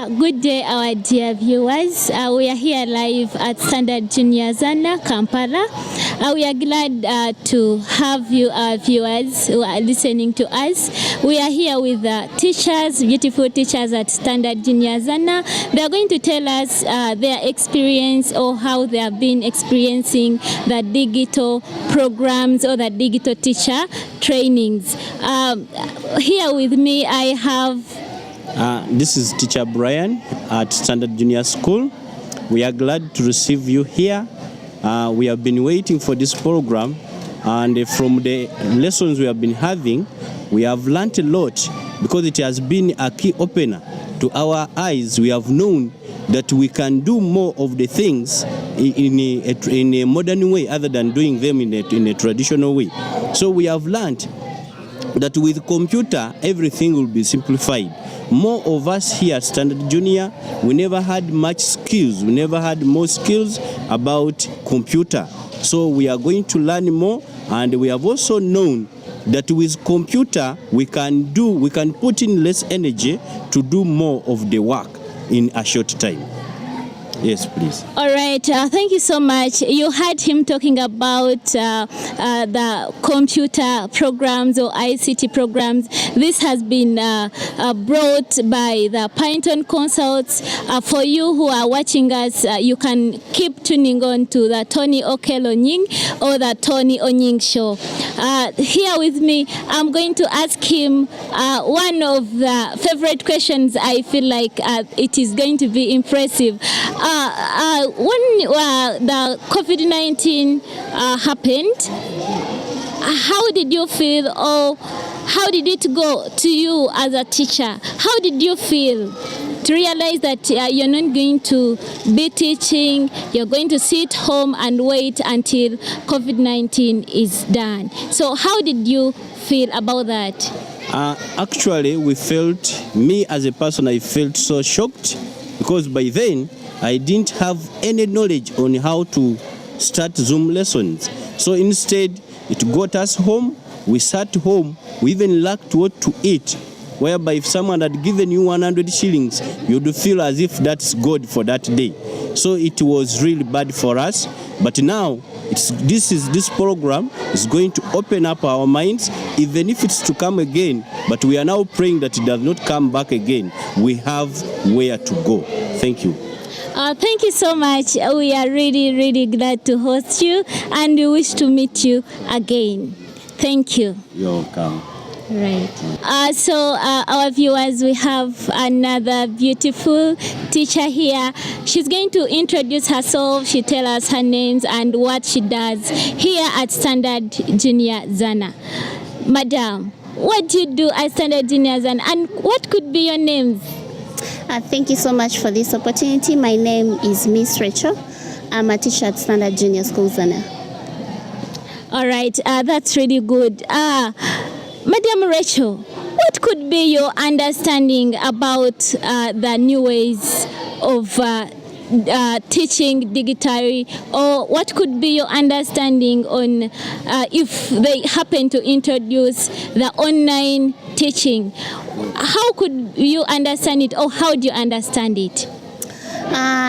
Good day, our dear viewers. We are here live at Standard Junior Zzana, Kampala. We are glad to have you, our viewers, who are listening to us. We are here with teachers, beautiful teachers at Standard Junior Zzana. They are going to tell us their experience or how they have been experiencing the digital programs or the digital teacher trainings. Here with me, I have this is Teacher Brian at Standard Junior School. We are glad to receive you here. We have been waiting for this program, and from the lessons we have been having, we have learned a lot because it has been a key opener to our eyes. We have known that we can do more of the things in a modern way other than doing them in a traditional way. So we have learned that with computer, everything will be simplified. More of us here at Standard Junior, we never had much skills. We never had more skills about computer. So we are going to learn more, and we have also known that with computer, we can put in less energy to do more of the work in a short time. Yes, please. All right. Thank you so much. You heard him talking about the computer programs or ICT programs. This has been brought by the Pineton Consults. For you who are watching us, you can keep tuning on to the Tony Okello Nying or the Tony Onying Show. Here with me, I'm going to ask him one of the favorite questions. I feel like it is going to be impressive. When the COVID-19 happened, how did you feel, or how did it go to you as a teacher? How did you feel to realize that you're not going to be teaching, you're going to sit home and wait until COVID-19 is done? So how did you feel about that? Actually, me as a person, I felt so shocked because by then, I didn't have any knowledge on how to start Zoom lessons. So instead, it got us home. We sat home. We even lacked what to eat, whereby if someone had given you 100 shillings, you'd feel as if that's God for that day. So it was really bad for us. But now, this program is going to open up our minds, even if it's to come again. But we are now praying that it does not come back again. We have where to go. Thank you. Thank you so much. We are really, really glad to host you, and we wish to meet you again. Thank you. You're welcome. Right. So our viewers, we have another beautiful teacher here. She's going to introduce herself. She tell us her names and what she does here at Standard Junior Zzana. Madam, what do you do at Standard Junior Zzana, and what could be your names? Thank you so much for this opportunity. My name is Miss Rachel. I'm a teacher at Standard Junior School, Zzana. All right, that's really good. Madam Rachel, what could be your understanding about the new ways of teaching digitally, or what could be your understanding on if they happen to introduce the online teaching? How could you understand it, or how do you understand it?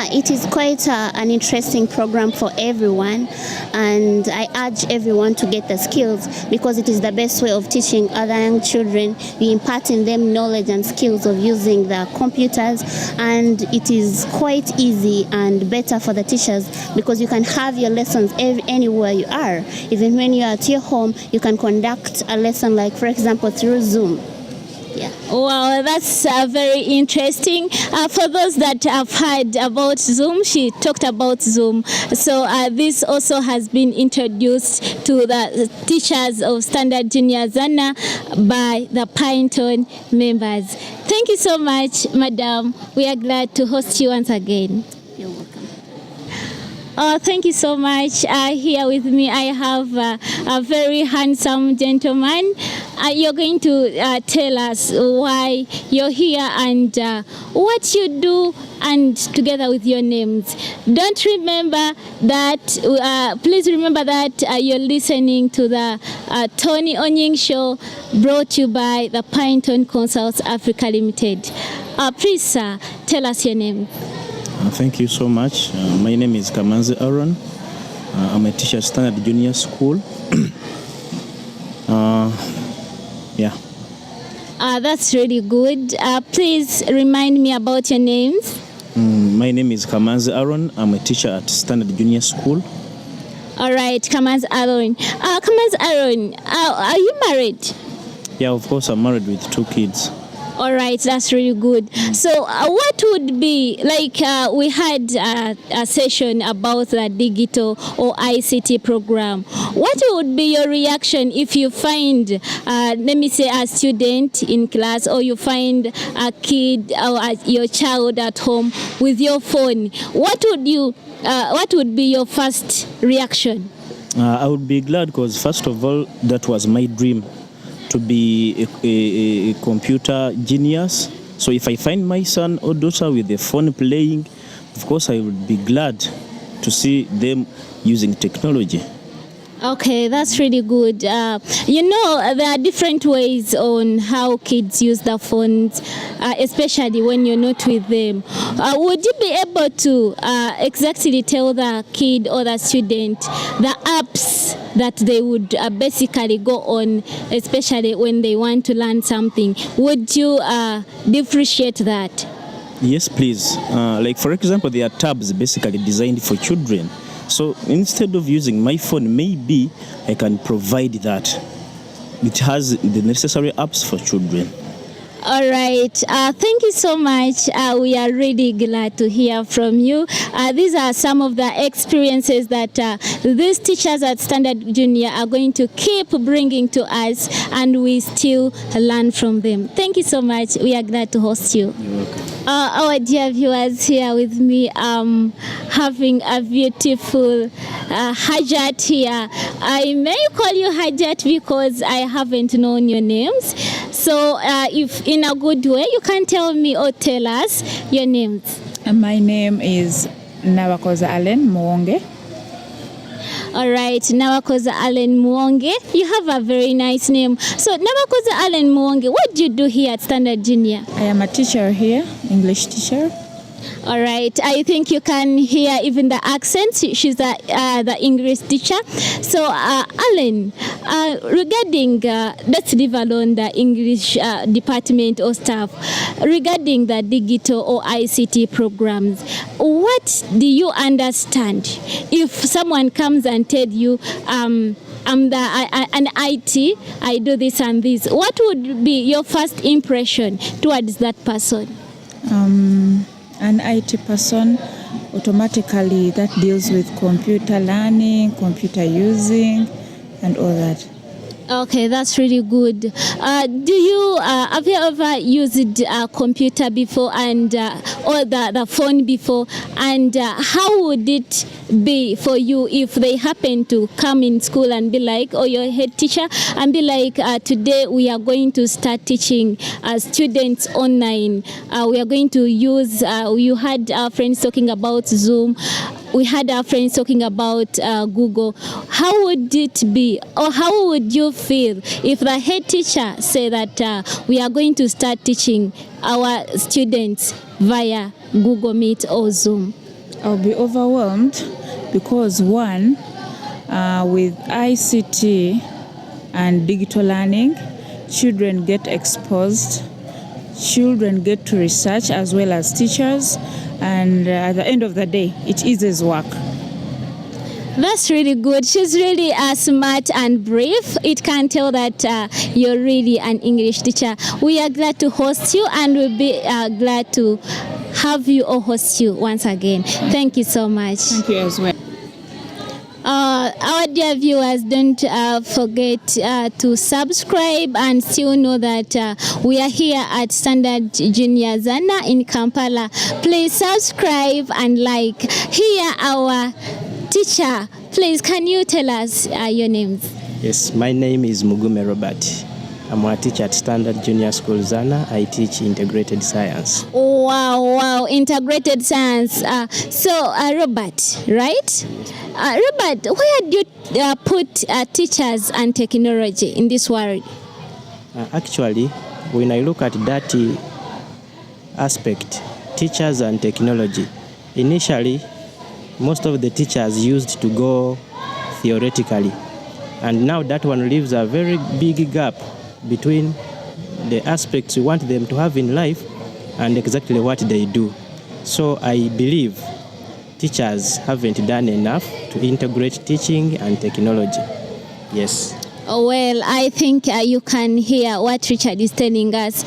It is quite an interesting program for everyone, and I urge everyone to get the skills because it is the best way of teaching other young children. You imparting them knowledge and skills of using the computers, and it is quite easy and better for the teachers because you can have your lessons anywhere you are. Even when you are at your home, you can conduct a lesson, like for example through Zoom. Yeah. Wow, that's very interesting. For those that have heard about Zoom, she talked about Zoom. So this also has been introduced to the teachers of Standard Junior Zzana by the Pineton members. Thank you so much, Madam. We are glad to host you once again. You're welcome. Thank you so much. Here with me, I have a very handsome gentleman. You're going to tell us why you're here and what you do, and together with your names. Don't remember that, please remember that you're listening to the Tony Onying Show, brought to you by the Pineton Consults Africa Limited. Please, tell us your name. Thank you so much. My name is Kamanzi Aaron. I'm a teacher at Standard Junior School. Yeah. That's really good. Please remind me about your names. My name is Kamanzi Aaron. I'm a teacher at Standard Junior School. All right, Kamanzi Aaron. Kamanzi Aaron, are you married? Yeah, of course, I'm married with 2 kids. All right, that's really good. So what would be, like we had a session about the digital or ICT program. What would be your reaction if you find, let me say, a student in class, or you find a kid or your child at home with your phone? What would be your first reaction? I would be glad because, first of all, that was my dream, to be a computer genius. So if I find my son or daughter with a phone playing, of course I would be glad to see them using technology. Okay, that's really good. There are different ways on how kids use the phones, especially when you're not with them. Would you be able to exactly tell the kid or the student the apps that they would basically go on, especially when they want to learn something? Would you differentiate that? Yes, please. Like, for example, there are tabs basically designed for children. So instead of using my phone, maybe I can provide that. It has the necessary apps for children. All right. Thank you so much. We are really glad to hear from you. These are some of the experiences that these teachers at Standard Junior are going to keep bringing to us, and we still learn from them. Thank you so much. We are glad to host you. You're welcome. Our dear viewers, here with me, having a beautiful Hajat here. I may call you Hajat because I haven't known your names. So if in a good way, you can tell me or tell us your names. My name is Nawakoza Allen Mwonge. All right, Nawakoza Allen Mwonge. You have a very nice name. So Nawakoza Allen Mwonge, what do you do here at Standard Junior? I am a teacher here, English teacher. All right, I think you can hear even the accent. She's the English teacher. So, Alan, regarding, let's leave alone the English department or staff, regarding the digital or ICT programs, what do you understand? If someone comes and tells you, I'm an IT, I do this and this, what would be your first impression towards that person? An IT person, automatically that deals with computer learning, computer using, and all that. Okay, that's really good. Do you have you ever used a computer before and or the phone before? And how would it be for you if they happen to come in school and be like, or your head teacher and be like, today we are going to start teaching students online. We are going to use. You had our friends talking about Zoom. We had our friends talking about Google. How would it be, or how would you feel if the head teacher say that we are going to start teaching our students via Google Meet or Zoom? I'll be overwhelmed because one, with ICT and digital learning, children get exposed, children get to research as well as teachers, and at the end of the day, it eases work. That's really good. She's really smart and brave. It can tell that you're really an English teacher. We are glad to host you, and we'll be glad to have you or host you once again. Thank you so much. Thank you as well. Our dear viewers, don't forget to subscribe and still know that we are here at Standard Junior Zzana in Kampala. Please subscribe and like. Here our teacher. Please, can you tell us your names? Yes, my name is Mugume Robert. I'm a teacher at Standard Junior School Zzana. I teach integrated science. Wow, integrated science. So, Robert, right? Robert, where do you put teachers and technology in this world? Actually, when I look at that aspect, teachers and technology. Initially, most of the teachers used to go theoretically, and now that one leaves a very big gap between the aspects we want them to have in life and exactly what they do. So I believe teachers haven't done enough to integrate teaching and technology. Yes. Well, I think you can hear what Richard is telling us.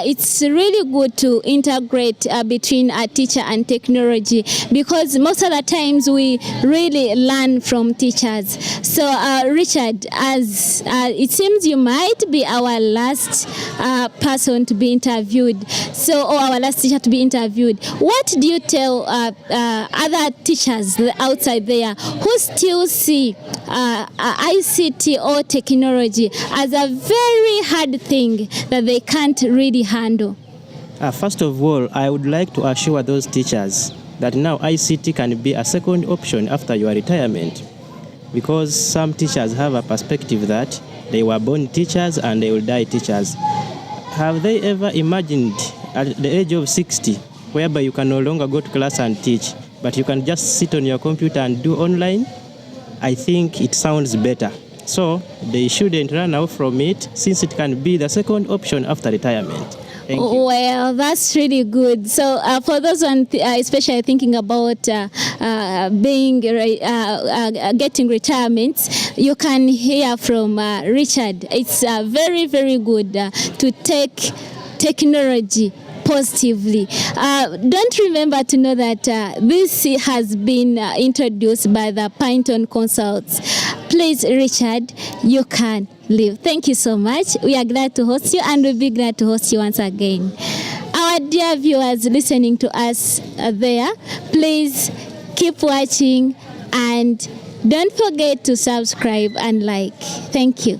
It's really good to integrate between a teacher and technology, because most of the times we really learn from teachers. So, Richard, as it seems you might be our last person to be interviewed, or our last teacher to be interviewed. What do you tell other teachers outside there who still see ICT or technology as a very hard thing that they can't really handle? First of all, I would like to assure those teachers that now ICT can be a second option after your retirement, because some teachers have a perspective that they were born teachers and they will die teachers. Have they ever imagined at the age of 60, whereby you can no longer go to class and teach, but you can just sit on your computer and do online? I think it sounds better. So they shouldn't run out from it, since it can be the second option after retirement. Thank you. Well, that's really good. So for those one, especially thinking about getting retirements, you can hear from Richard. It's very, very good to take technology positively. Don't remember to know that this has been introduced by the Pineton Consults. Please, Richard, you can leave. Thank you so much. We are glad to host you, and we'll be glad to host you once again. Our dear viewers listening to us there, please keep watching and don't forget to subscribe and like. Thank you.